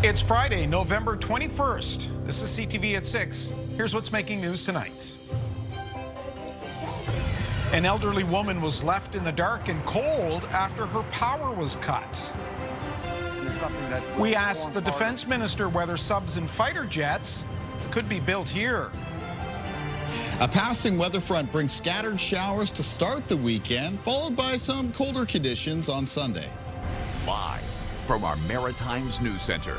It's Friday, November 21st. This is CTV at 6. Here's what's making news tonight. An elderly woman was left in the dark and cold after her power was cut. We asked the defense minister whether subs and fighter jets could be built here. A passing weather front brings scattered showers to start the weekend, followed by some colder conditions on Sunday. Live from our Maritimes News Center,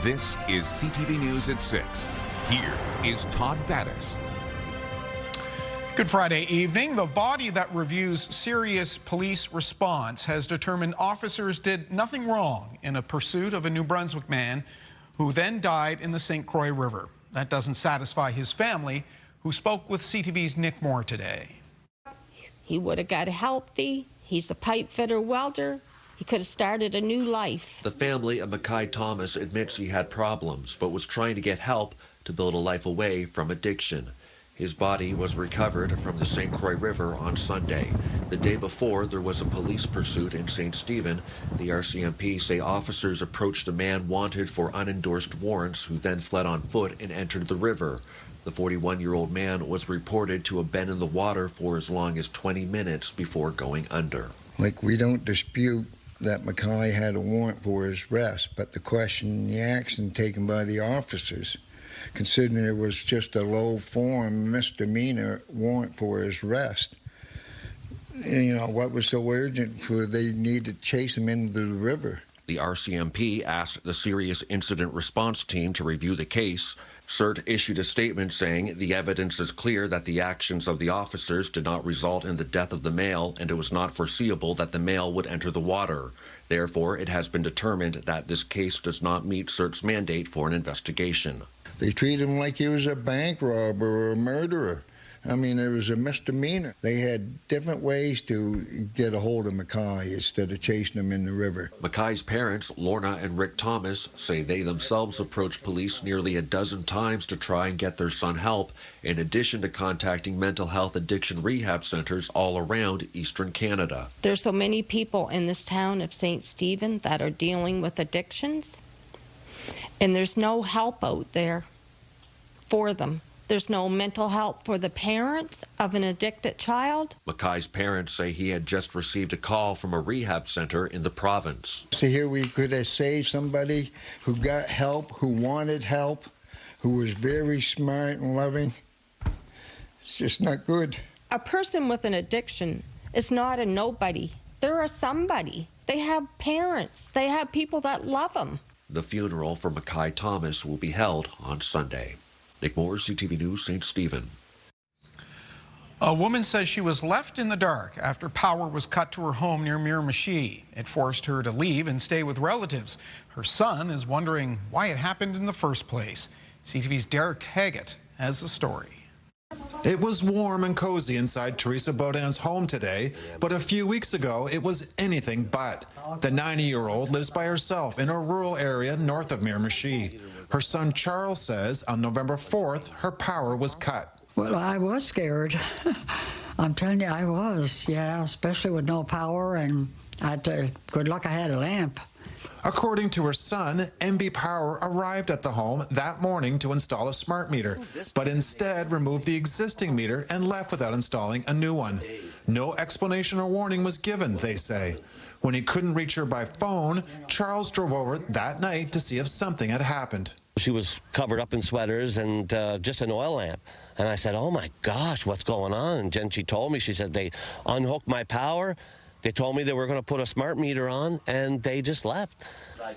this is CTV News at 6. Here is Todd Battis. Good Friday evening. The body that reviews serious police response has determined officers did nothing wrong in a pursuit of a New Brunswick man who then died in the St. Croix River. That doesn't satisfy his family, who spoke with CTV's Nick Moore today. He would have got healthy. He's a pipe fitter welder. He could have started a new life. The family of Mackay Thomas admits he had problems, but was trying to get help to build a life away from addiction. His body was recovered from the St. Croix River on Sunday. The day before, there was a police pursuit in St. Stephen. The RCMP say officers approached a man wanted for unendorsed warrants who then fled on foot and entered the river. The 41-year-old man was reported to have been in the water for as long as 20 minutes before going under. We don't dispute that Mackay had a warrant for his arrest, but the question, the action taken by the officers, considering it was just a low-form misdemeanor warrant for his arrest, what was so urgent for they need to chase him into the river? The RCMP asked the Serious Incident Response Team to review the case. CERT issued a statement saying the evidence is clear that the actions of the officers did not result in the death of the male, and it was not foreseeable that the male would enter the water. Therefore, it has been determined that this case does not meet CERT's mandate for an investigation. They treat him like he was a bank robber or a murderer. It was a misdemeanor. They had different ways to get a hold of Mackay instead of chasing him in the river. Mackay's parents, Lorna and Rick Thomas, say they themselves approached police nearly a dozen times to try and get their son help, in addition to contacting mental health addiction rehab centers all around Eastern Canada. There's so many people in this town of St. Stephen that are dealing with addictions, and there's no help out there for them. There's no mental help for the parents of an addicted child. Mackay's parents say he had just received a call from a rehab center in the province. So here we could have saved somebody who got help, who wanted help, who was very smart and loving. It's just not good. A person with an addiction is not a nobody. They're a somebody. They have parents. They have people that love them. The funeral for Mackay Thomas will be held on Sunday. Nick Moore, CTV News, St. Stephen. A woman says she was left in the dark after power was cut to her home near Miramichi. It forced her to leave and stay with relatives. Her son is wondering why it happened in the first place. CTV's Derek Haggett has the story. It was warm and cozy inside Teresa Baudin's home today, but a few weeks ago it was anything but. The 90-year-old lives by herself in a rural area north of Miramichi. Her son Charles says on November 4th her power was cut. Well, I was scared. I'm telling you, I was, yeah, especially with no power, and good luck I had a lamp. According to her son, MB Power arrived at the home that morning to install a smart meter, but instead removed the existing meter and left without installing a new one. No explanation or warning was given, they say. When he couldn't reach her by phone, Charles drove over that night to see if something had happened. She was covered up in sweaters and just an oil lamp. And I said, oh my gosh, what's going on? And then she told me, she said, they unhooked my power. They told me they were going to put a smart meter on, and they just left.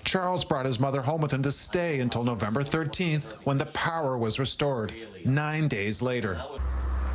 Charles brought his mother home with him to stay until November 13th, when the power was restored, 9 days later.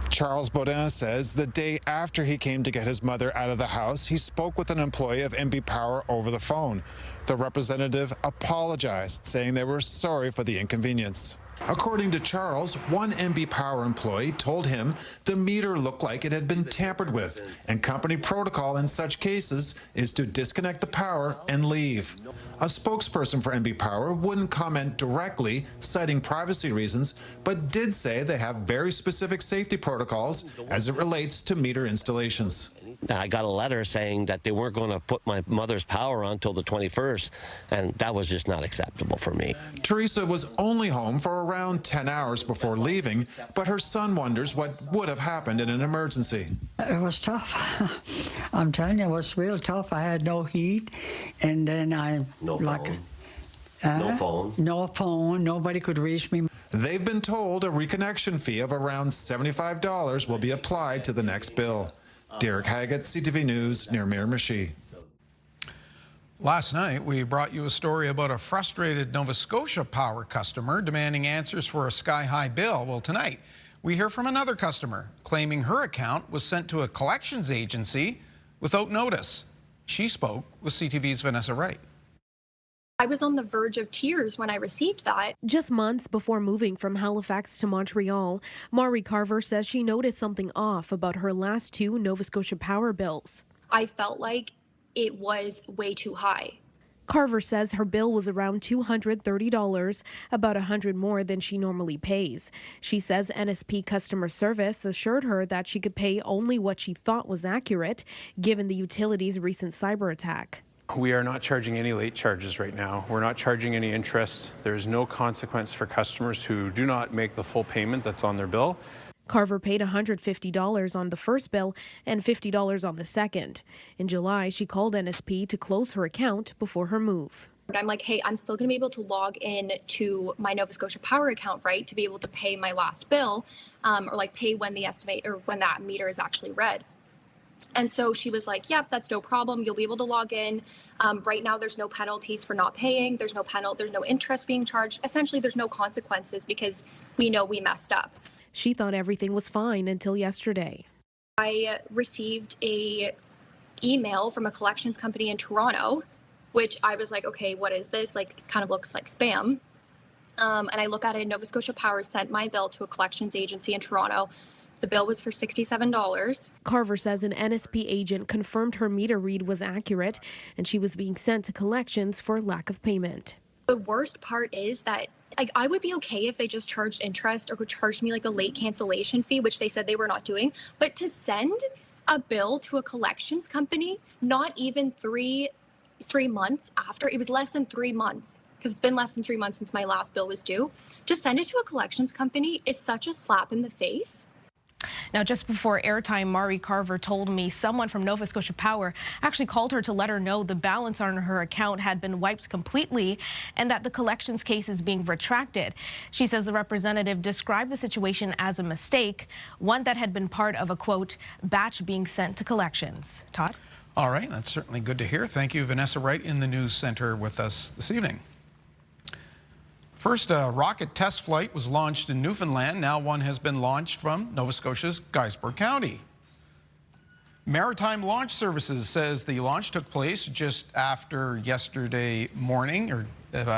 Charles Baudin says the day after he came to get his mother out of the house, he spoke with an employee of MB Power over the phone. The representative apologized, saying they were sorry for the inconvenience. According to Charles, one MB Power employee told him the meter looked like it had been tampered with, and company protocol in such cases is to disconnect the power and leave. A spokesperson for MB Power wouldn't comment directly, citing privacy reasons, but did say they have very specific safety protocols as it relates to meter installations. I got a letter saying that they weren't going to put my mother's power on until the 21st, and that was just not acceptable for me. Teresa was only home for around 10 hours before leaving, but her son wonders what would have happened in an emergency. It was tough. I'm telling you, it was real tough. I had no heat, and then No phone. No phone. Nobody could reach me. They've been told a reconnection fee of around $75 will be applied to the next bill. Derek Haggett, CTV News, near Miramichi. Last night, we brought you a story about a frustrated Nova Scotia Power customer demanding answers for a sky-high bill. Well, tonight, we hear from another customer claiming her account was sent to a collections agency without notice. She spoke with CTV's Vanessa Wright. I was on the verge of tears when I received that. Just months before moving from Halifax to Montreal, Maury Carver says she noticed something off about her last 2 Nova Scotia Power bills. I felt like it was way too high. Carver says her bill was around $230, about $100 more than she normally pays. She says NSP customer service assured her that she could pay only what she thought was accurate, given the utility's recent cyber attack. We are not charging any late charges right now. We're not charging any interest. There's no consequence for customers who do not make the full payment that's on their bill. Carver paid $150 on the first bill and $50 on the second. In July, she called NSP to close her account before her move. I'm like, hey, I'm still going to be able to log in to my Nova Scotia Power account, right, to be able to pay my last bill, or like pay when the estimate or when that meter is actually read. And so she was like, yep, that's no problem. You'll be able to log in. Right now, there's no penalties for not paying. There's no interest being charged. Essentially, there's no consequences because we know we messed up. She thought everything was fine until yesterday. I received a email from a collections company in Toronto, which I was like, okay, what is this? Like, it kind of looks like spam. And I look at it, Nova Scotia Power sent my bill to a collections agency in Toronto. The bill was for $67. Carver says an NSP agent confirmed her meter read was accurate and she was being sent to collections for lack of payment. The worst part is that I would be okay if they just charged interest or could charge me like a late cancellation fee, which they said they were not doing. But to send a bill to a collections company, not even three months after, it was less than 3 months, because it's been less than 3 months since my last bill was due. To send it to a collections company is such a slap in the face. Now, just before airtime, Maury Carver told me someone from Nova Scotia Power actually called her to let her know the balance on her account had been wiped completely and that the collections case is being retracted. She says the representative described the situation as a mistake, one that had been part of a, quote, batch being sent to collections. Todd? All right, that's certainly good to hear. Thank you, Vanessa Wright, in the news center with us this evening. First, a rocket test flight was launched in Newfoundland. Now one has been launched from Nova Scotia's Guysborough County. Maritime Launch Services says the launch took place just after yesterday morning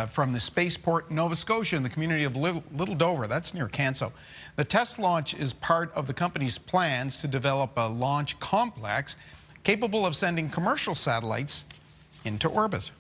from the spaceport Nova Scotia in the community of Little Dover. That's near Canso. The test launch is part of the company's plans to develop a launch complex capable of sending commercial satellites into orbit.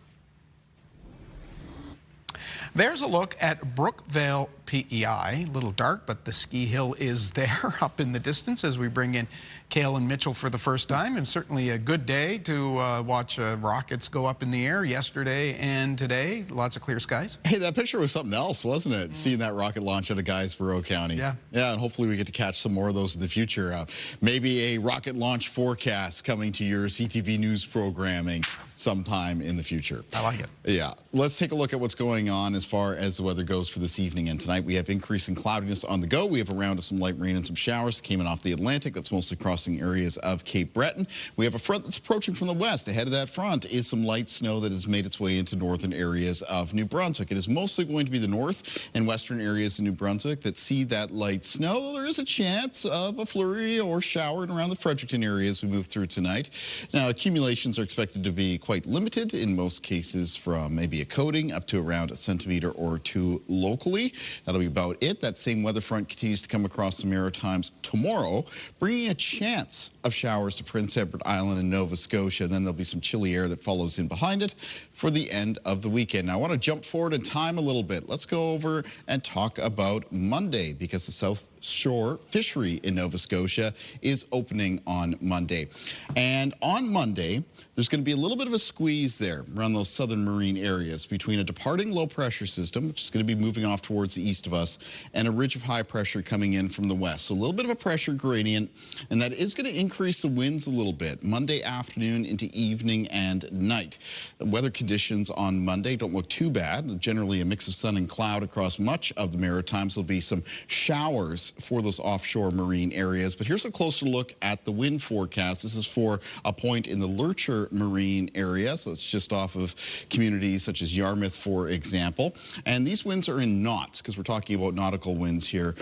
There's a look at Brookvale PEI. A little dark, but the ski hill is there up in the distance as we bring in Cale and Mitchell for the first time. And certainly a good day to watch rockets go up in the air yesterday and today. Lots of clear skies. Hey, that picture was something else, wasn't it? Seeing that rocket launch out of Guysborough County. Yeah. Yeah, and hopefully we get to catch some more of those in the future. Maybe a rocket launch forecast coming to your CTV News programming sometime in the future. I like it. Yeah. Let's take a look at what's going on as far as the weather goes for this evening and tonight. We have increasing cloudiness on the go. We have a round of some light rain and some showers that came in off the Atlantic. That's mostly crossing areas of Cape Breton. We have a front that's approaching from the west. Ahead of that front is some light snow that has made its way into northern areas of New Brunswick. It is mostly going to be the north and western areas of New Brunswick that see that light snow. There is a chance of a flurry or shower around the Fredericton area as we move through tonight. Now, accumulations are expected to be quite limited in most cases, from maybe a coating up to around a centimeter or two locally. That'll be about it. That same weather front continues to come across the Maritimes tomorrow, bringing a chance of showers to Prince Edward Island and Nova Scotia. And then there'll be some chilly air that follows in behind it for the end of the weekend. Now, I want to jump forward in time a little bit. Let's go over and talk about Monday, because the South Shore Fishery in Nova Scotia is opening on Monday. And on Monday, there's going to be a little bit of a squeeze there around those southern marine areas between a departing low pressure system, which is going to be moving off towards the east of us, and a ridge of high pressure coming in from the west. So a little bit of a pressure gradient, and that is going to increase the winds a little bit Monday afternoon into evening and night. The weather conditions on Monday don't look too bad. Generally a mix of sun and cloud across much of the Maritimes. There'll be some showers for those offshore marine areas. But here's a closer look at the wind forecast. This is for a point in the Lurcher marine area, so it's just off of communities such as Yarmouth, for example. And these winds are in knots, because we're talking about nautical winds here,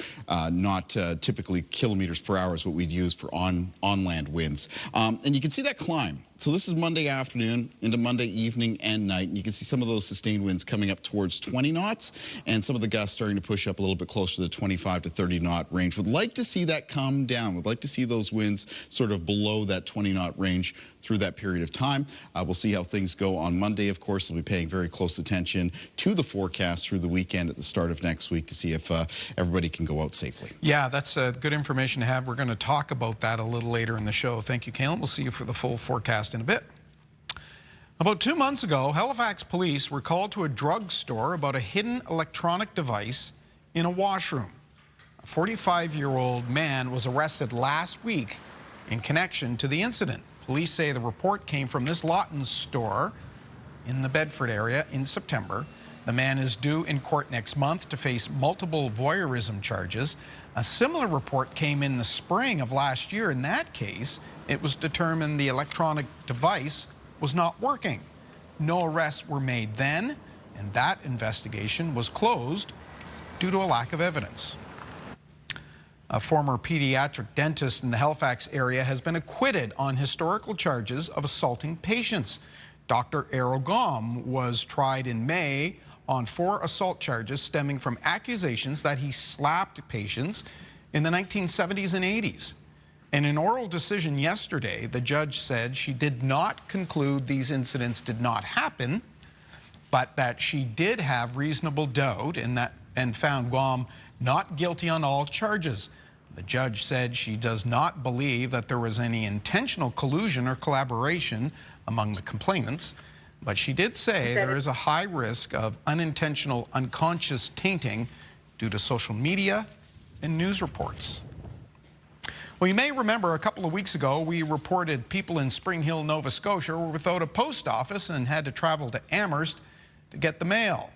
not typically kilometers per hour is what we'd use for on-land winds. And you can see that climb. So this is Monday afternoon into Monday evening and night. And you can see some of those sustained winds coming up towards 20 knots and some of the gusts starting to push up a little bit closer to the 25 to 30 knot range. Would like to see that come down. Would like to see those winds sort of below that 20 knot range through that period of time. We'll see how things go on Monday. Of course, we'll be paying very close attention to the forecast through the weekend at the start of next week to see if everybody can go out safely. Yeah, that's good information to have. We're going to talk about that a little later in the show. Thank you, Kalen. We'll see you for the full forecast in a bit. About 2 months ago, Halifax police were called to a drugstore about a hidden electronic device in a washroom. A 45-year-old man was arrested last week in connection to the incident. Police say the report came from this Lawton's store in the Bedford area in September. The man is due in court next month to face multiple voyeurism charges. A similar report came in the spring of last year. In that case, it was determined the electronic device was not working. No arrests were made then, and that investigation was closed due to a lack of evidence. A former pediatric dentist in the Halifax area has been acquitted on historical charges of assaulting patients. Dr. Arogam was tried in May on 4 assault charges stemming from accusations that he slapped patients in the 1970s and 80s. In an oral decision yesterday, the judge said she did not conclude these incidents did not happen, but that she did have reasonable doubt and found Guam not guilty on all charges. The judge said she does not believe that there was any intentional collusion or collaboration among the complainants, but she did say there is a high risk of unintentional unconscious tainting due to social media and news reports. Well, you may remember a couple of weeks ago, we reported people in Springhill, Nova Scotia were without a post office and had to travel to Amherst to get the mail.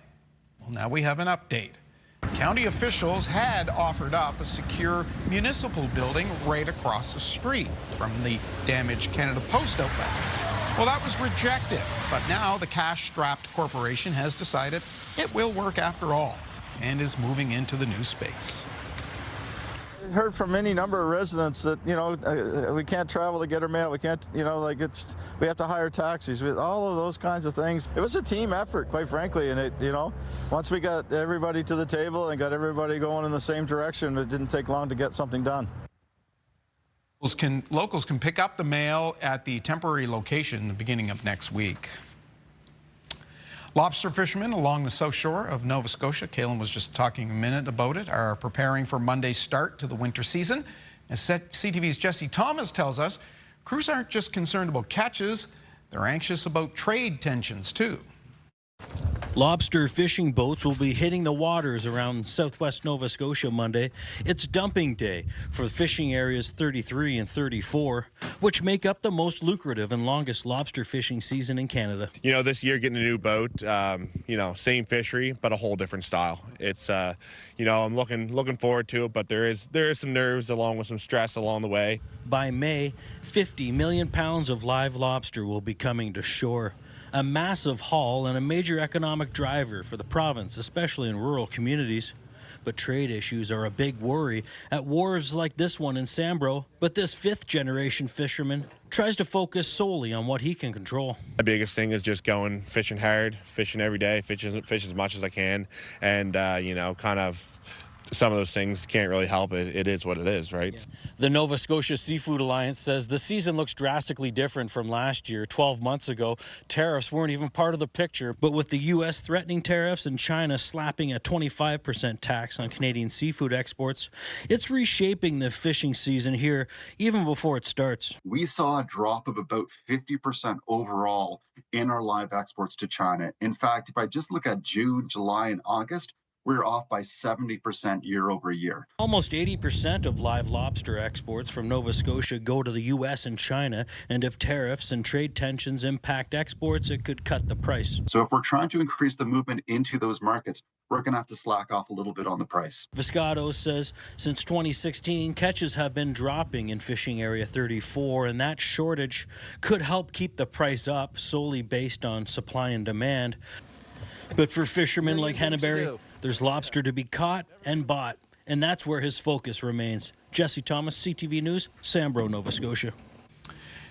Well, now we have an update. County officials had offered up a secure municipal building right across the street from the damaged Canada Post outlet. Well, that was rejected, but now the cash-strapped corporation has decided it will work after all and is moving into the new space. I heard from any number of residents that, we can't travel to get our mail. We can't, we have to hire taxis, with all of those kinds of things. It was a team effort, quite frankly, and it, once we got everybody to the table and got everybody going in the same direction, it didn't take long to get something done. Locals can pick up the mail at the temporary location the beginning of next week. Lobster fishermen along the south shore of Nova Scotia, Kalen was just talking a minute about it, are preparing for Monday's start to the winter season. As CTV's Jesse Thomas tells us, crews aren't just concerned about catches, they're anxious about trade tensions too. Lobster fishing boats will be hitting the waters around southwest Nova Scotia Monday. It's dumping day for fishing areas 33 and 34, which make up the most lucrative and longest lobster fishing season in Canada. This year getting a new boat, same fishery, but a whole different style. It's, I'm looking forward to it, but there is some nerves along with some stress along the way. By May, 50 million pounds of live lobster will be coming to shore. A massive haul and a major economic driver for the province, especially in rural communities. But trade issues are a big worry at wharves like this one in Sambro. But this fifth-generation fisherman tries to focus solely on what he can control. The biggest thing is just going fishing hard, fishing every day, fish as much as I can, and you know, kind of some of those things can't really help it. It is what it is, right? The Nova Scotia Seafood Alliance says the season looks drastically different from last year. 12 months ago, tariffs weren't even part of the picture. But with the U.S. threatening tariffs and China slapping a 25% tax on Canadian seafood exports, it's reshaping the fishing season here even before it starts. We saw a drop of about 50% overall in our live exports to China. In fact, if I just look at June, July, and August, we're off by 70% year over year. Almost 80% of live lobster exports from Nova Scotia go to the U.S. and China, and if tariffs and trade tensions impact exports, it could cut the price. So if we're trying to increase the movement into those markets, we're going to have to slack off a little bit on the price. Viscato says since 2016, catches have been dropping in fishing area 34, and that shortage could help keep the price up solely based on supply and demand. But for fishermen like Henneberry, there's lobster to be caught and bought, and that's where his focus remains. Jesse Thomas, CTV News, Sambro, Nova Scotia.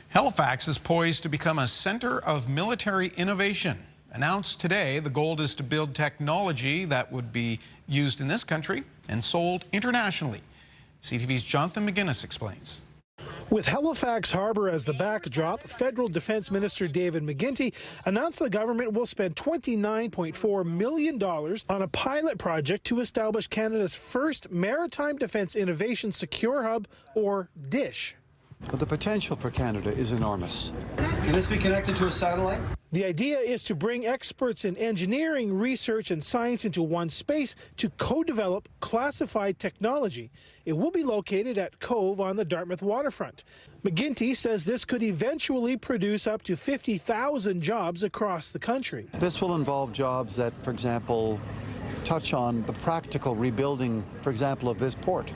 Halifax is poised to become a center of military innovation. Announced today, the goal is to build technology that would be used in this country and sold internationally. CTV's Jonathan McGuinness explains. With Halifax Harbour as the backdrop, Federal Defence Minister David McGuinty announced the government will spend $29.4 million on a pilot project to establish Canada's first Maritime Defence Innovation Secure Hub, or DISH. But the potential for Canada is enormous. Can this be connected to a satellite? The idea is to bring experts in engineering, research, and science into one space to co-develop classified technology. It will be located at Cove on the Dartmouth waterfront. McGuinty says this could eventually produce up to 50,000 jobs across the country. This will involve jobs that, for example, touch on the practical rebuilding, for example, of this port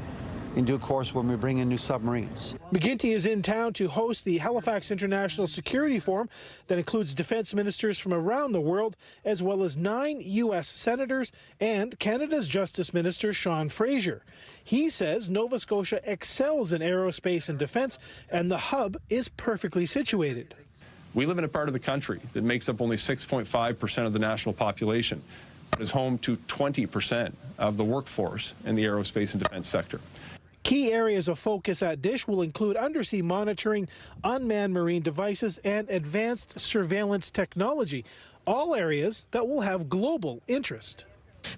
in due course when we bring in new submarines. McGuinty is in town to host the Halifax International Security Forum that includes defense ministers from around the world, as well as 9 U.S. senators and Canada's Justice Minister Sean Fraser. He says Nova Scotia excels in aerospace and defense, and the hub is perfectly situated. We live in a part of the country that makes up only 6.5% of the national population, but is home to 20% of the workforce in the aerospace and defense sector. Key areas of focus at DISH will include undersea monitoring, unmanned marine devices, and advanced surveillance technology, all areas that will have global interest.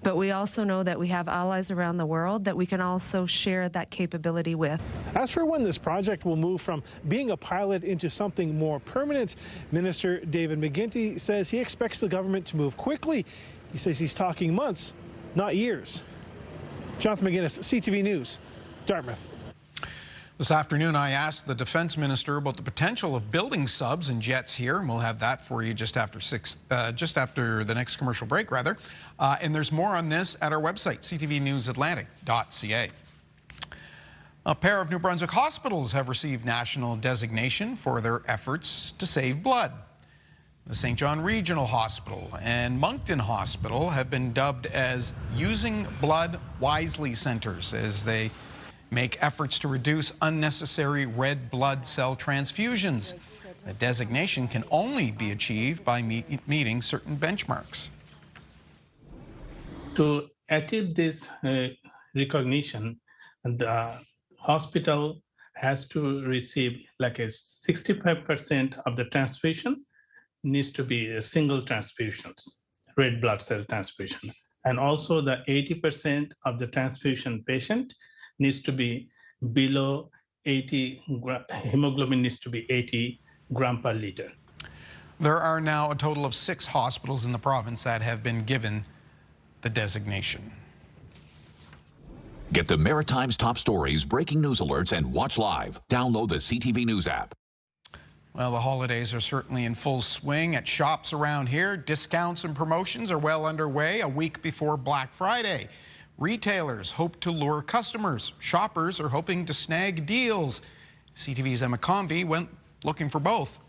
But we also know that we have allies around the world that we can also share that capability with. As for when this project will move from being a pilot into something more permanent, Minister David McGuinty says he expects the government to move quickly. He says he's talking months, not years. Jonathan McGuinness, CTV News, Dartmouth. This afternoon, I asked the defense minister about the potential of building subs and jets here, and we'll have that for you just after the next commercial break, rather. And there's more on this at our website, ctvnewsatlantic.ca. A pair of New Brunswick hospitals have received national designation for their efforts to save blood. The St. John Regional Hospital and Moncton Hospital have been dubbed as Using Blood Wisely Centers as they make efforts to reduce unnecessary red blood cell transfusions. The designation can only be achieved by meeting certain benchmarks. To achieve this recognition, the hospital has to receive like a 65% of the transfusion needs to be single transfusions, red blood cell transfusion. And also the 80% of the transfusion patient needs to be below 80, hemoglobin needs to be 80 gram per liter. There are now a total of 6 hospitals in the province that have been given the designation. Get the Maritime's top stories, breaking news alerts, and watch live. Download the CTV News app. Well, the holidays are certainly in full swing at shops around here. Discounts and promotions are well underway a week before Black Friday. Retailers hope to lure customers. Shoppers are hoping to snag deals. CTV's Emma Convey went looking for both.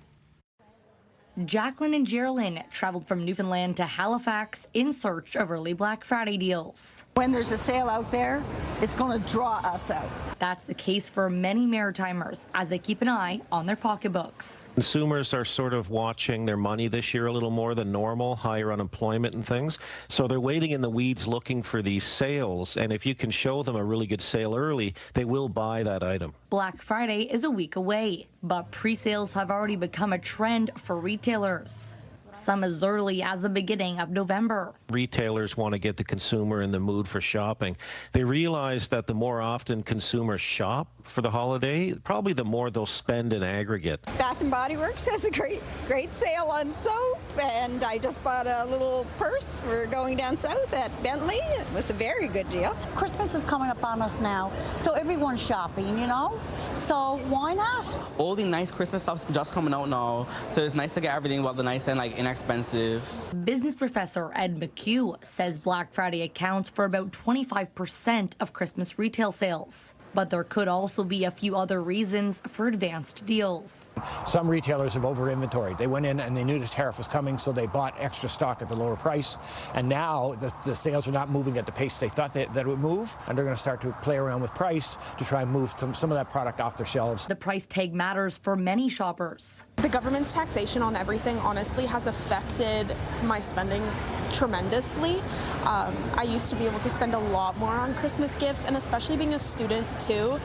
Jacqueline and Geraldine traveled from Newfoundland to Halifax in search of early Black Friday deals. When there's a sale out there, it's going to draw us out. That's the case for many Maritimers as they keep an eye on their pocketbooks. Consumers are sort of watching their money this year a little more than normal, higher unemployment and things. So they're waiting in the weeds looking for these sales. And if you can show them a really good sale early, they will buy that item. Black Friday is a week away, but pre-sales have already become a trend for retailers. Some as early as the beginning of November. Retailers want to get the consumer in the mood for shopping. They realize that the more often consumers shop for the holiday, probably the more they'll spend in aggregate. Bath & Body Works has a great sale on soap, and I just bought a little purse for going down south at Bentley. It was a very good deal. Christmas is coming up on us now, so everyone's shopping, you know? So why not? All the nice Christmas stuff's just coming out now, so it's nice to get everything while the nice and inexpensive. Business professor Ed McHugh says Black Friday accounts for about 25% of Christmas retail sales. But there could also be a few other reasons for advanced deals. Some retailers have over-inventoried. They went in and they knew the tariff was coming, so they bought extra stock at the lower price. And now the sales are not moving at the pace they thought that it would move, and they're going to start to play around with price to try and move some of that product off their shelves. The price tag matters for many shoppers. The government's taxation on everything, honestly, has affected my spending tremendously. I used to be able to spend a lot more on Christmas gifts, and especially being a student too,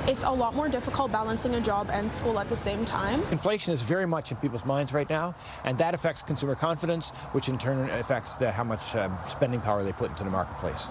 it's a lot more difficult balancing a job and school at the same time. Inflation is very much in people's minds right now, and that affects consumer confidence, which in turn affects how much spending power they put into the marketplace.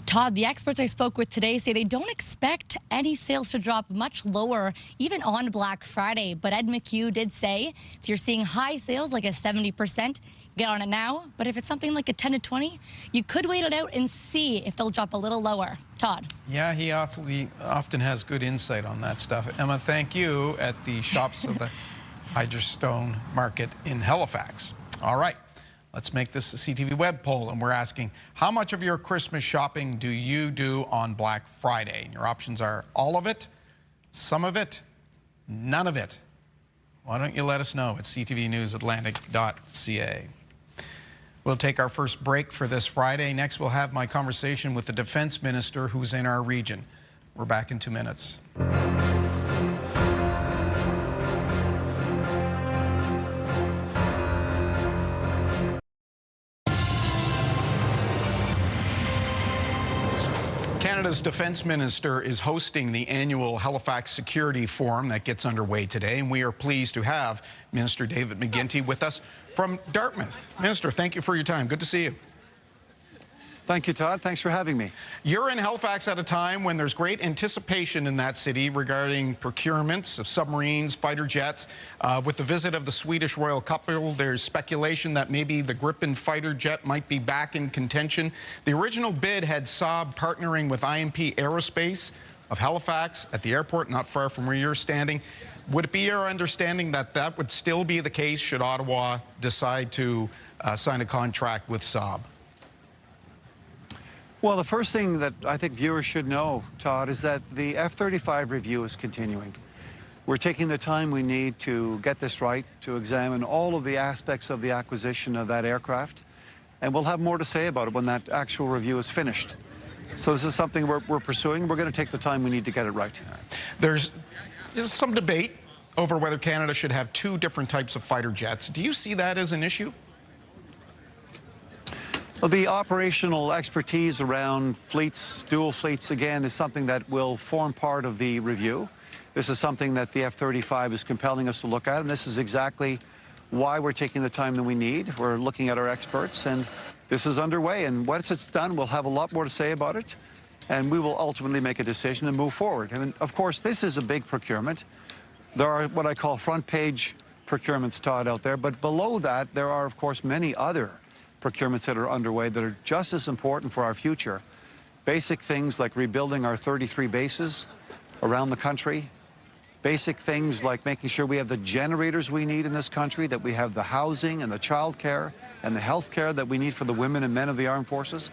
Todd, the experts I spoke with today say they don't expect any sales to drop much lower, even on Black Friday. But Ed McHugh did say if you're seeing high sales like a 70%, get on it now. But if it's something like a 10 to 20, you could wait it out and see if they'll drop a little lower. Todd. Yeah, he often has good insight on that stuff. Emma, thank you at the shops of the Hydrostone Market in Halifax. All right. Let's make this a CTV web poll, and we're asking, how much of your Christmas shopping do you do on Black Friday? And your options are all of it, some of it, none of it. Why don't you let us know at ctvnewsatlantic.ca. We'll take our first break for this Friday. Next, we'll have my conversation with the defense minister who's in our region. We're back in 2 minutes. Canada's defense minister is hosting the annual Halifax Security Forum that gets underway today, and we are pleased to have Minister David McGuinty with us from Dartmouth. Minister, thank you for your time. Good to see you. Thank you, Todd. Thanks for having me. You're in Halifax at a time when there's great anticipation in that city regarding procurements of submarines, fighter jets. With the visit of the Swedish royal couple, there's speculation that maybe the Gripen fighter jet might be back in contention. The original bid had Saab partnering with IMP Aerospace of Halifax at the airport, not far from where you're standing. Would it be your understanding that that would still be the case should Ottawa decide to sign a contract with Saab? Well, the first thing that I think viewers should know, Todd, is that the F-35 review is continuing. We're taking the time we need to get this right, to examine all of the aspects of the acquisition of that aircraft, and we'll have more to say about it when that actual review is finished. So this is something we're pursuing. We're going to take the time we need to get it right. There's some debate over whether Canada should have 2 different types of fighter jets. Do you see that as an issue? Well, the operational expertise around fleets, dual fleets, again, is something that will form part of the review. This is something that the F-35 is compelling us to look at, and this is exactly why we're taking the time that we need. We're looking at our experts, and this is underway. And once it's done, we'll have a lot more to say about it, and we will ultimately make a decision and move forward. And of course, this is a big procurement. There are what I call front-page procurements, Todd, out there, but below that, there are, of course, many other procurements that are underway that are just as important for our future. Basic things like rebuilding our 33 bases around the country. Basic things like making sure we have the generators we need in this country, that we have the housing and the child care and the health care that we need for the women and men of the armed forces.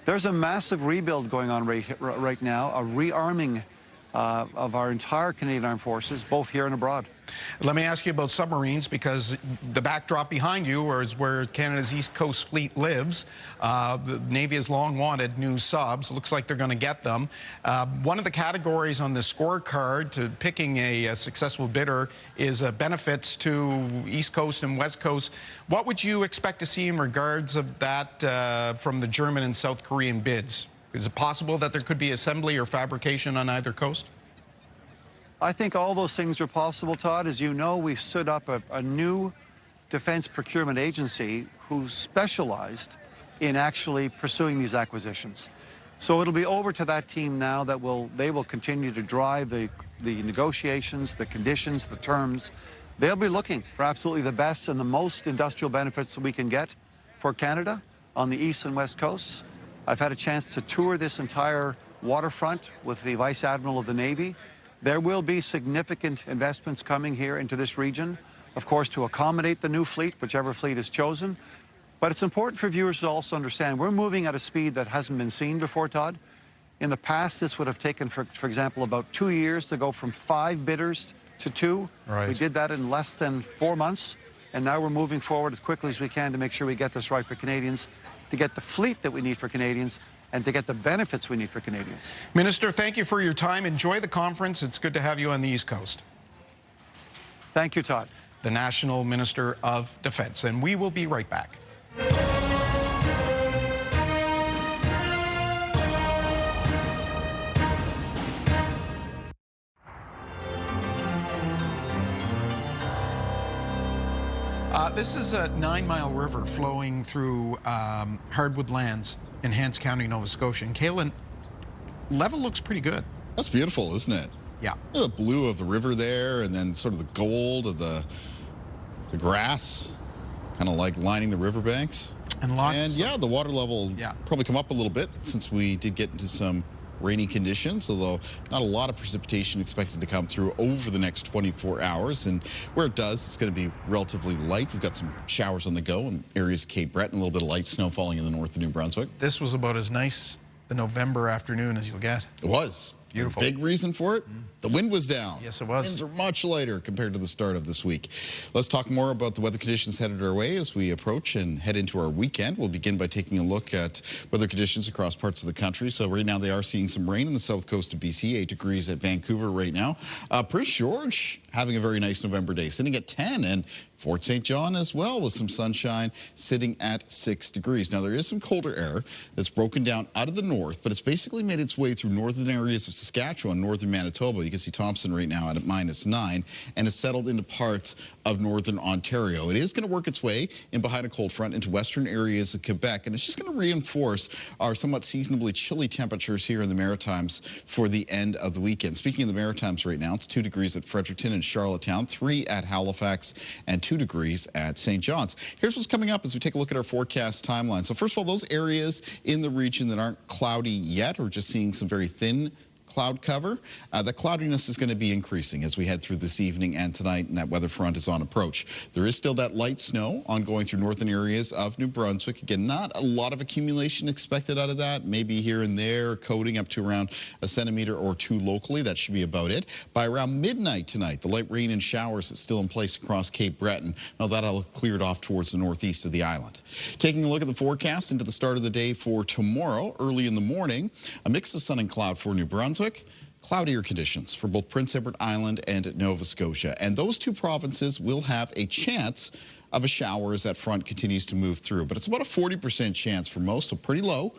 There's a massive rebuild going on right now, a rearming of our entire Canadian Armed Forces, both here and abroad. Let me ask you about submarines, because the backdrop behind you is where Canada's East Coast Fleet lives. The Navy has long wanted new subs. Looks like they're going to get them. One of the categories on the scorecard to picking a successful bidder is benefits to East Coast and West Coast. What would you expect to see in regards of that from the German and South Korean bids? Is it possible that there could be assembly or fabrication on either coast? I think all those things are possible, Todd. As you know, we've stood up a new defense procurement agency who's specialized in actually pursuing these acquisitions. So it'll be over to that team now that they will continue to drive the negotiations, the conditions, the terms. They'll be looking for absolutely the best and the most industrial benefits that we can get for Canada on the east and west coasts. I've had a chance to tour this entire waterfront with the Vice Admiral of the Navy. There will be significant investments coming here into this region, of course, to accommodate the new fleet, whichever fleet is chosen. But it's important for viewers to also understand we're moving at a speed that hasn't been seen before, Todd. In the past, this would have taken, for example, about 2 years to go from 5 bidders to 2. Right. We did that in less than 4 months, and now we're moving forward as quickly as we can to make sure we get this right for Canadians, to get the fleet that we need for Canadians, and to get the benefits we need for Canadians. Minister, thank you for your time. Enjoy the conference. It's good to have you on the East Coast. Thank you, Todd. The National Minister of Defense. And we will be right back. This is a 9-mile river flowing through hardwood lands in Hants County, Nova Scotia. And Kaylin, level looks pretty good. That's beautiful, isn't it? Yeah. The blue of the river there, and then sort of the gold of the grass, kind of like lining the riverbanks. And lots. And yeah, the water level probably come up a little bit since we did get into some rainy conditions, although not a lot of precipitation expected to come through over the next 24 hours. And where it does, it's going to be relatively light. We've got some showers on the go in areas of Cape Breton, a little bit of light snow falling in the north of New Brunswick. This was about as nice a November afternoon as you'll get. It was. Beautiful. Big reason for it, the wind was down. Yes, it was. Winds are much lighter compared to the start of this week. Let's talk more about the weather conditions headed our way as we approach and head into our weekend. We'll begin by taking a look at weather conditions across parts of the country. So right now they are seeing some rain in the south coast of BC, 8 degrees at Vancouver right now. Prince George having a very nice November day, sitting at 10, and Fort St. John as well with some sunshine, sitting at 6 degrees. Now there is some colder air that's broken down out of the north, but it's basically made its way through northern areas of Saskatchewan, northern Manitoba. You can see Thompson right now at -9, and it's settled into parts of northern Ontario. It is going to work its way in behind a cold front into western areas of Quebec, and it's just going to reinforce our somewhat seasonably chilly temperatures here in the Maritimes for the end of the weekend. Speaking of the Maritimes right now, it's 2 degrees at Fredericton and Charlottetown, 3 at Halifax, and 2 degrees at St. John's. Here's what's coming up as we take a look at our forecast timeline. So first of all, those areas in the region that aren't cloudy yet, or just seeing some very thin cloud cover, the cloudiness is going to be increasing as we head through this evening and tonight, and that weather front is on approach. There is still that light snow ongoing through northern areas of New Brunswick. Again, not a lot of accumulation expected out of that, maybe here and there, coating up to around 1 centimeter or 2 locally. That should be about it. By around midnight tonight, the light rain and showers that's still in place across Cape Breton. Now that'll have cleared off towards the northeast of the island. Taking a look at the forecast into the start of the day for tomorrow, early in the morning, a mix of sun and cloud for New Brunswick. Cloudier conditions for both Prince Edward Island and Nova Scotia. And those two provinces will have a chance of a shower as that front continues to move through. But it's about a 40% chance for most, so pretty low.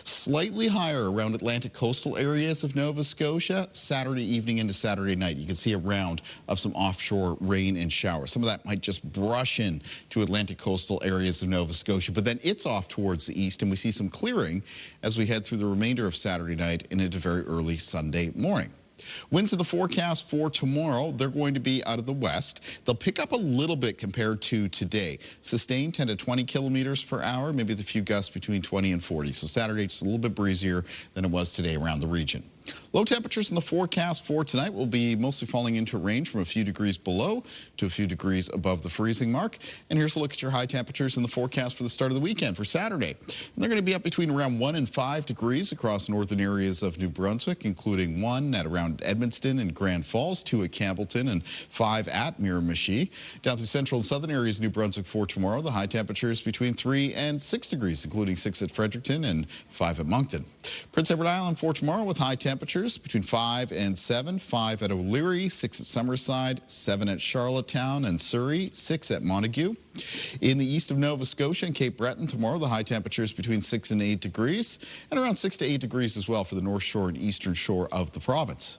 Slightly higher around Atlantic coastal areas of Nova Scotia. Saturday evening into Saturday night, you can see a round of some offshore rain and showers. Some of that might just brush in to Atlantic coastal areas of Nova Scotia, but then it's off towards the east, and we see some clearing as we head through the remainder of Saturday night and into very early Sunday morning. Winds in the forecast for tomorrow, they're going to be out of the west. They'll pick up a little bit compared to today. Sustained 10 to 20 kilometers per hour, maybe with a few gusts between 20 and 40. So Saturday, just a little bit breezier than it was today around the region. Low temperatures in the forecast for tonight will be mostly falling into a range from a few degrees below to a few degrees above the freezing mark. And here's a look at your high temperatures in the forecast for the start of the weekend for Saturday. And they're going to be up between around 1 and 5 degrees across northern areas of New Brunswick, including 1 at around Edmundston and Grand Falls, 2 at Campbellton, and 5 at Miramichi. Down through central and southern areas of New Brunswick for tomorrow, the high temperatures between 3 and 6 degrees, including 6 at Fredericton and 5 at Moncton. Prince Edward Island for tomorrow with high temperatures between 5 and 7, 5 at O'Leary, 6 at Summerside, 7 at Charlottetown and Surrey, 6 at Montague. In the east of Nova Scotia and Cape Breton tomorrow, the high temperatures between 6 and 8 degrees, and around 6 to 8 degrees as well for the North Shore and eastern shore of the province.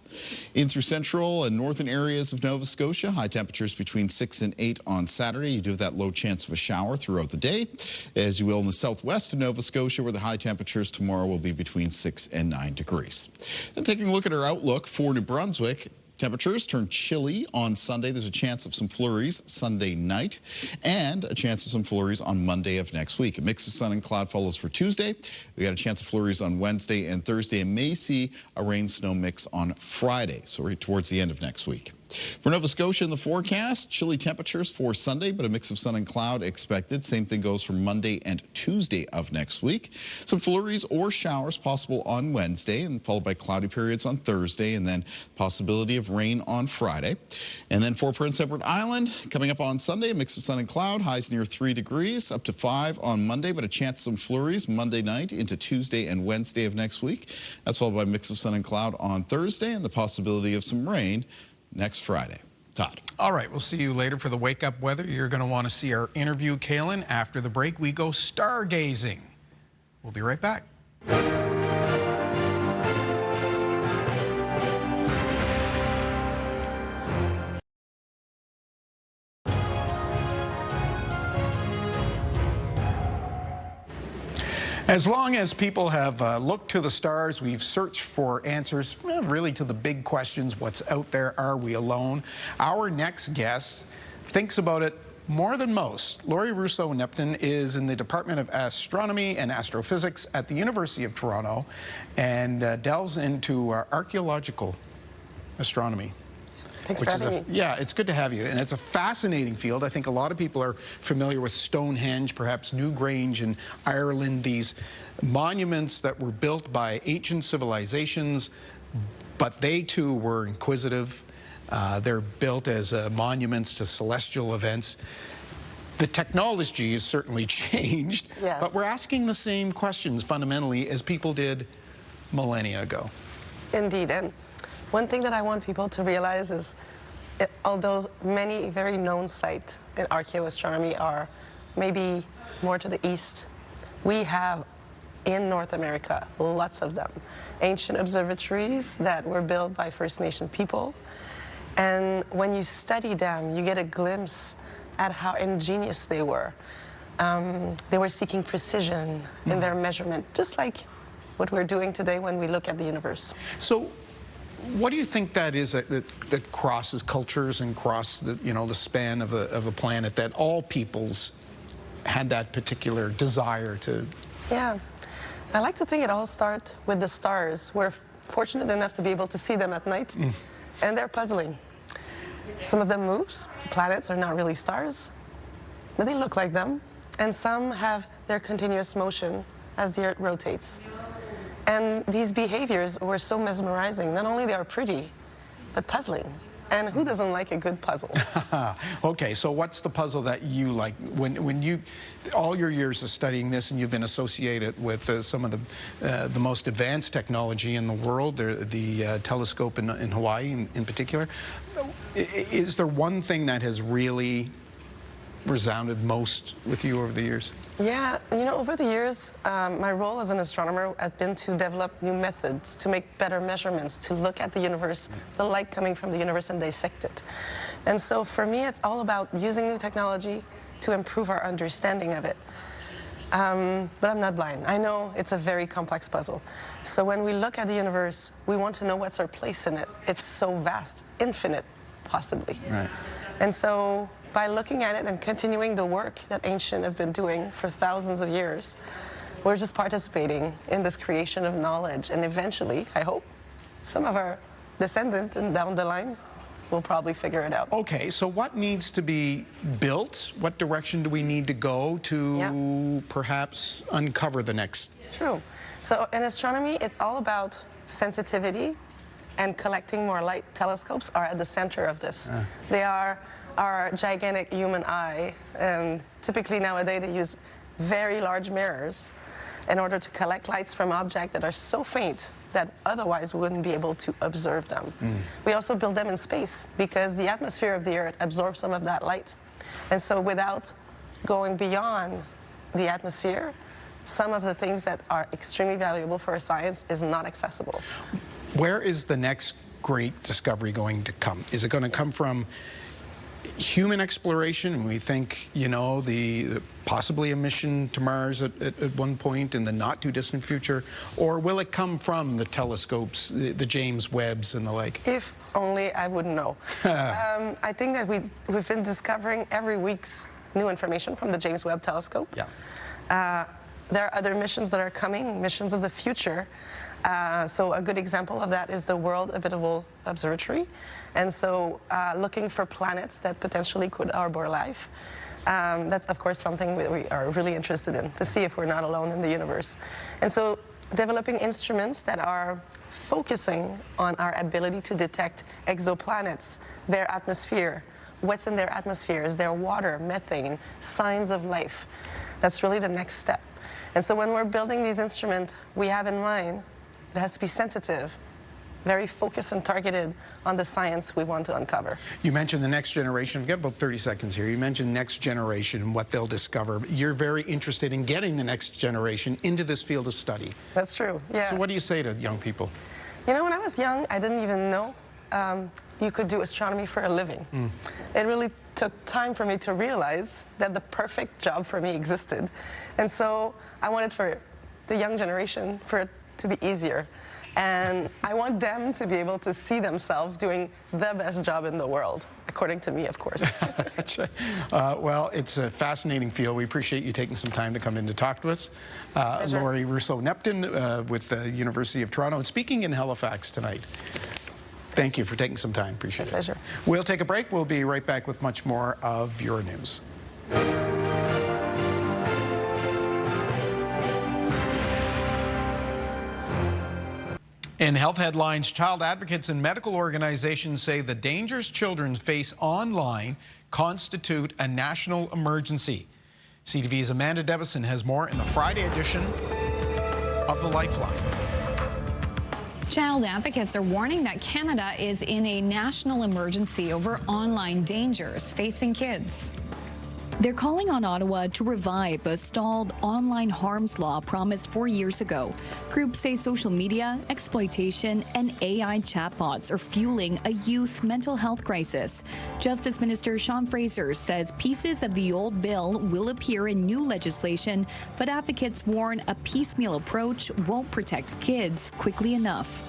In through central and northern areas of Nova Scotia, high temperatures between 6 and 8 on Saturday. You do have that low chance of a shower throughout the day, as you will in the southwest of Nova Scotia, where the high temperatures tomorrow will be between 6 and 9 degrees. And taking a look at our outlook for New Brunswick, temperatures turn chilly on Sunday. There's a chance of some flurries Sunday night and a chance of some flurries on Monday of next week. A mix of sun and cloud follows for Tuesday. We got a chance of flurries on Wednesday and Thursday, and may see a rain-snow mix on Friday, so right towards the end of next week. For Nova Scotia in the forecast, chilly temperatures for Sunday, but a mix of sun and cloud expected. Same thing goes for Monday and Tuesday of next week. Some flurries or showers possible on Wednesday, and followed by cloudy periods on Thursday, and then possibility of rain on Friday. And then for Prince Edward Island, coming up on Sunday, a mix of sun and cloud, highs near 3 degrees, up to 5 on Monday, but a chance of some flurries Monday night into Tuesday and Wednesday of next week. That's followed by a mix of sun and cloud on Thursday, and the possibility of some rain next Friday. Todd. All right, we'll see you later for the wake-up weather. You're going to want to see our interview, Kaylin. After the break, we go stargazing. We'll be right back. As long as people have looked to the stars, we've searched for answers, really to the big questions. What's out there? Are we alone? Our next guest thinks about it more than most. Laurie Rousseau-Neptune is in the Department of Astronomy and Astrophysics at the University of Toronto and delves into archaeological astronomy. Thanks for having me. Yeah, it's good to have you. And it's a fascinating field. I think a lot of people are familiar with Stonehenge, perhaps Newgrange in Ireland, these monuments that were built by ancient civilizations, but they too were inquisitive. They're built as monuments to celestial events. The technology has certainly changed, yes, but we're asking the same questions fundamentally as people did millennia ago. Indeed. And one thing that I want people to realize is, although many very known sites in archaeoastronomy are maybe more to the east, we have in North America lots of them. Ancient observatories that were built by First Nation people. And when you study them, you get a glimpse at how ingenious they were. They were seeking precision in their measurement, just like what we're doing today when we look at the universe. So, what do you think that is that crosses cultures and cross the the span of the planet, that all peoples had that particular desire to? Yeah, I like to think it all starts with the stars. We're fortunate enough to be able to see them at night, and they're puzzling. Some of them moves. The planets are not really stars, but they look like them, and some have their continuous motion as the Earth rotates. And these behaviors were so mesmerizing. Not only they are pretty, but puzzling. And who doesn't like a good puzzle? Okay, so what's the puzzle that you like? When you, all your years of studying this, and you've been associated with some of the most advanced technology in the world, the telescope in Hawaii in particular, is there one thing that has really resounded most with you over the years? Yeah, over the years, my role as an astronomer has been to develop new methods, to make better measurements, to look at the universe, the light coming from the universe, and dissect it. And so for me, it's all about using new technology to improve our understanding of it. But I'm not blind. I know it's a very complex puzzle. So when we look at the universe, we want to know what's our place in it. It's so vast, infinite, possibly. Right. And so by looking at it and continuing the work that ancient have been doing for thousands of years, we're just participating in this creation of knowledge. And eventually, I hope, some of our descendants and down the line will probably figure it out. Okay, so what needs to be built? What direction do we need to go to perhaps uncover the next? True. So in astronomy, it's all about sensitivity and collecting more light. Telescopes are at the center of this. They are our gigantic human eye, and typically nowadays they use very large mirrors in order to collect lights from objects that are so faint that otherwise we wouldn't be able to observe them. We also build them in space because the atmosphere of the Earth absorbs some of that light. And so without going beyond the atmosphere, some of the things that are extremely valuable for science is not accessible. Where is the next great discovery going to come? Is it going to come from human exploration, and we think, you know, the possibly a mission to Mars at one point in the not too distant future, or will it come from the telescopes, the James Webbs and the like? If only I would know. I think that we've been discovering every week's new information from the James Webb telescope. There are other missions that are coming, missions of the future. So a good example of that is the World Habitable Observatory. And so looking for planets that potentially could harbor life. That's, of course, something we are really interested in, to see if we're not alone in the universe. And so developing instruments that are focusing on our ability to detect exoplanets, their atmosphere, what's in their atmosphere, is there water, methane, signs of life. That's really the next step. And so when we're building these instruments, we have in mind it has to be sensitive, very focused and targeted on the science we want to uncover. You mentioned the next generation. We've got about 30 seconds here. You mentioned next generation and what they'll discover. You're very interested in getting the next generation into this field of study. That's true, yeah. So what do you say to young people? You know, when I was young, I didn't even know you could do astronomy for a living. It really took time for me to realize that the perfect job for me existed. And so I wanted for the young generation for it to be easier. And I want them to be able to see themselves doing the best job in the world, according to me, of course. Well, it's a fascinating field. We appreciate you taking some time to come in to talk to us. Laurie Rousseau-Neptun with the University of Toronto, and speaking in Halifax tonight. Thank you for taking some time. Appreciate it. Pleasure. We'll take a break. We'll be right back with much more of your news. In health headlines, child advocates and medical organizations say the dangers children face online constitute a national emergency. CTV's Amanda Debison has more in the Friday edition of The Lifeline. Child advocates are warning that Canada is in a national emergency over online dangers facing kids. They're calling on Ottawa to revive a stalled online harms law promised 4 years ago. Groups say social media, exploitation, and AI chatbots are fueling a youth mental health crisis. Justice Minister Sean Fraser says pieces of the old bill will appear in new legislation, but advocates warn a piecemeal approach won't protect kids quickly enough.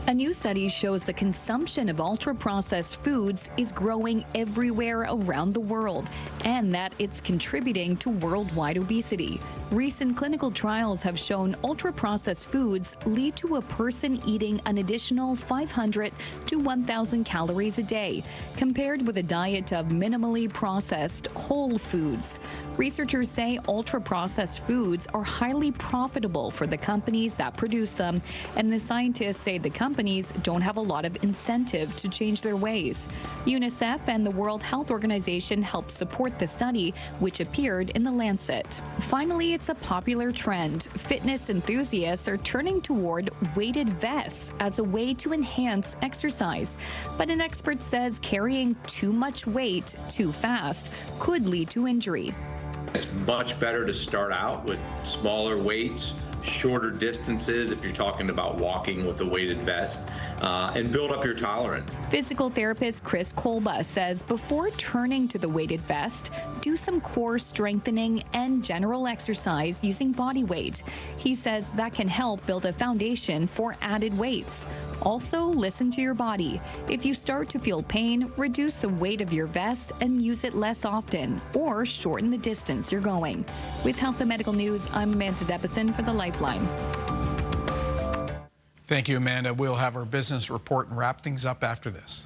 A new study shows the consumption of ultra-processed foods is growing everywhere around the world, and that it's contributing to worldwide obesity. Recent clinical trials have shown ultra-processed foods lead to a person eating an additional 500 to 1,000 calories a day, compared with a diet of minimally processed whole foods. Researchers say ultra-processed foods are highly profitable for the companies that produce them, and the scientists say the companies don't have a lot of incentive to change their ways. UNICEF and the World Health Organization helped support the study, which appeared in The Lancet. Finally, it's a popular trend. Fitness enthusiasts are turning toward weighted vests as a way to enhance exercise. But an expert says carrying too much weight too fast could lead to injury. It's much better to start out with smaller weights, shorter distances if you're talking about walking with a weighted vest, and build up your tolerance. Physical therapist Chris Kolba says before turning to the weighted vest, do some core strengthening and general exercise using body weight. He says that can help build a foundation for added weights. Also, listen to your body. If you start to feel pain, reduce the weight of your vest and use it less often, or shorten the distance you're going. With Health and Medical News, I'm Amanda Debison for The Lifeline. Thank you, Amanda. We'll have our business report and wrap things up after this.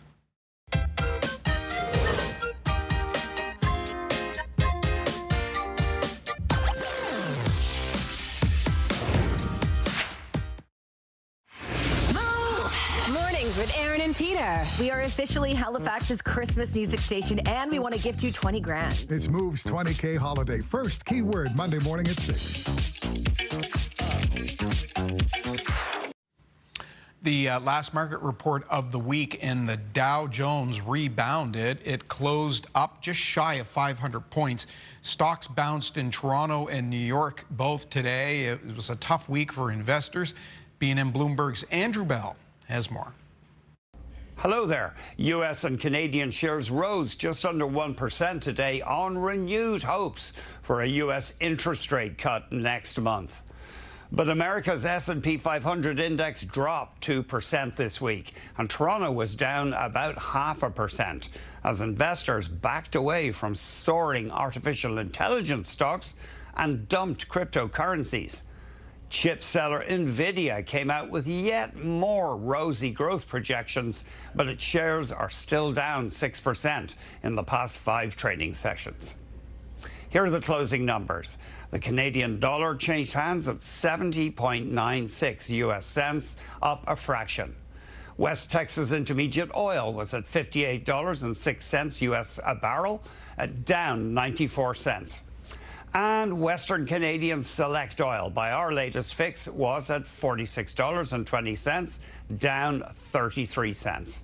With Aaron and Peter. We are officially Halifax's Christmas music station, and we want to gift you 20 grand. It's Move's 20K holiday. First keyword Monday morning at 6. The last market report of the week, and the Dow Jones rebounded. It closed up just shy of 500 points. Stocks bounced in Toronto and New York both today. It was a tough week for investors. BNN Bloomberg's Andrew Bell has more. Hello there. U.S. and Canadian shares rose just under 1% today on renewed hopes for a U.S. interest rate cut next month. But America's S&P 500 index dropped 2% this week, and Toronto was down about 0.5% as investors backed away from soaring artificial intelligence stocks and dumped cryptocurrencies. Chip seller Nvidia came out with yet more rosy growth projections, but its shares are still down 6% in the past 5 trading sessions. Here are the closing numbers. The Canadian dollar changed hands at 70.96 US cents, up a fraction. West Texas Intermediate oil was at $58.06 US a barrel, down 94 cents. And Western Canadian Select Oil, by our latest fix, was at $46.20, down 33 cents.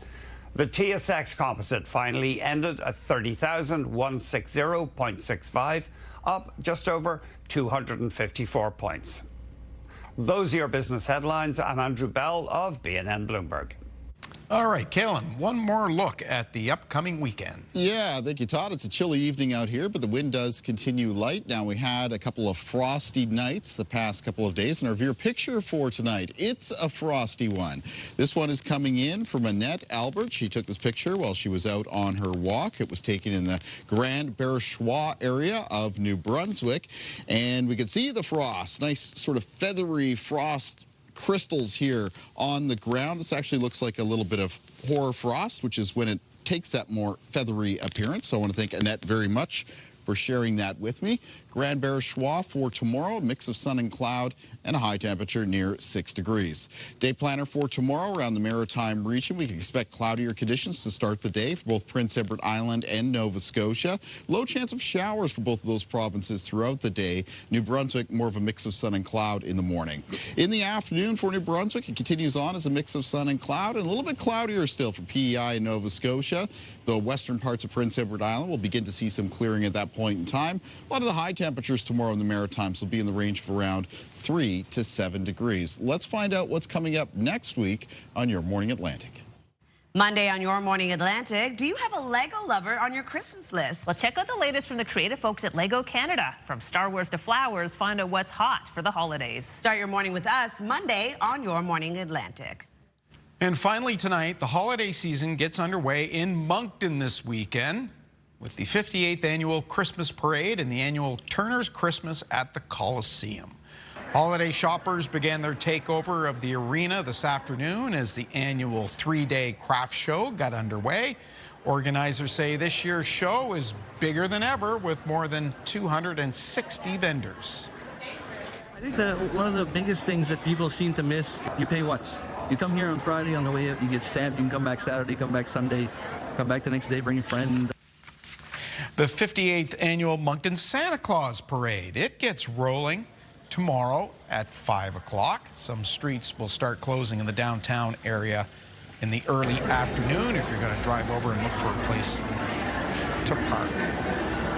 The TSX Composite finally ended at 30,160.65, up just over 254 points. Those are your business headlines. I'm Andrew Bell of BNN Bloomberg. All right, Kalen, one more look at the upcoming weekend. Yeah, thank you, Todd. It's a chilly evening out here, but the wind does continue light. Now, we had a couple of frosty nights the past couple of days, and our viewer picture for tonight, it's a frosty one. This one is coming in from Annette Albert. She took this picture while she was out on her walk. It was taken in the Grand Berchois area of New Brunswick, and we could see the frost, nice sort of feathery frost crystals here on the ground. This actually looks like a little bit of hoar frost, which is when it takes that more feathery appearance. So I want to thank Annette very much for sharing that with me. Grand Berchois for tomorrow, a mix of sun and cloud and a high temperature near 6 degrees. Day planner for tomorrow around the Maritime region. We can expect cloudier conditions to start the day for both Prince Edward Island and Nova Scotia. Low chance of showers for both of those provinces throughout the day. New Brunswick, more of a mix of sun and cloud in the morning. In the afternoon for New Brunswick, it continues on as a mix of sun and cloud, and a little bit cloudier still for PEI and Nova Scotia. The western parts of Prince Edward Island will begin to see some clearing at that point in time. A lot of the high temperatures tomorrow in the Maritimes will be in the range of around 3 to 7 degrees. Let's find out what's coming up next week on Your Morning Atlantic. Monday on Your Morning Atlantic, do you have a Lego lover on your Christmas list? Well, check out the latest from the creative folks at Lego Canada. From Star Wars to flowers, find out what's hot for the holidays. Start your morning with us Monday on Your Morning Atlantic. And finally tonight, the holiday season gets underway in Moncton this weekend with the 58th annual Christmas Parade and the annual Turner's Christmas at the Coliseum. Holiday shoppers began their takeover of the arena this afternoon as the annual 3-day craft show got underway. Organizers say this year's show is bigger than ever with more than 260 vendors. I think one of the biggest things that people seem to miss, you pay once. You come here on Friday on the way out, you get stamped, you can come back Saturday, come back Sunday, come back the next day, bring a friend. The 58th annual Moncton Santa Claus Parade. It gets rolling tomorrow at 5 o'clock. Some streets will start closing in the downtown area in the early afternoon if you're going to drive over and look for a place to park.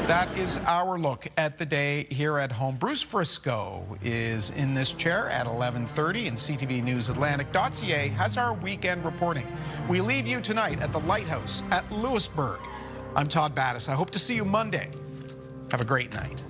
That is our look at the day here at home. Bruce Frisco is in this chair at 11:30, and CTV News Atlantic.ca has our weekend reporting. We leave you tonight at the Lighthouse at Lewisburg. I'm Todd Battis. I hope to see you Monday. Have a great night.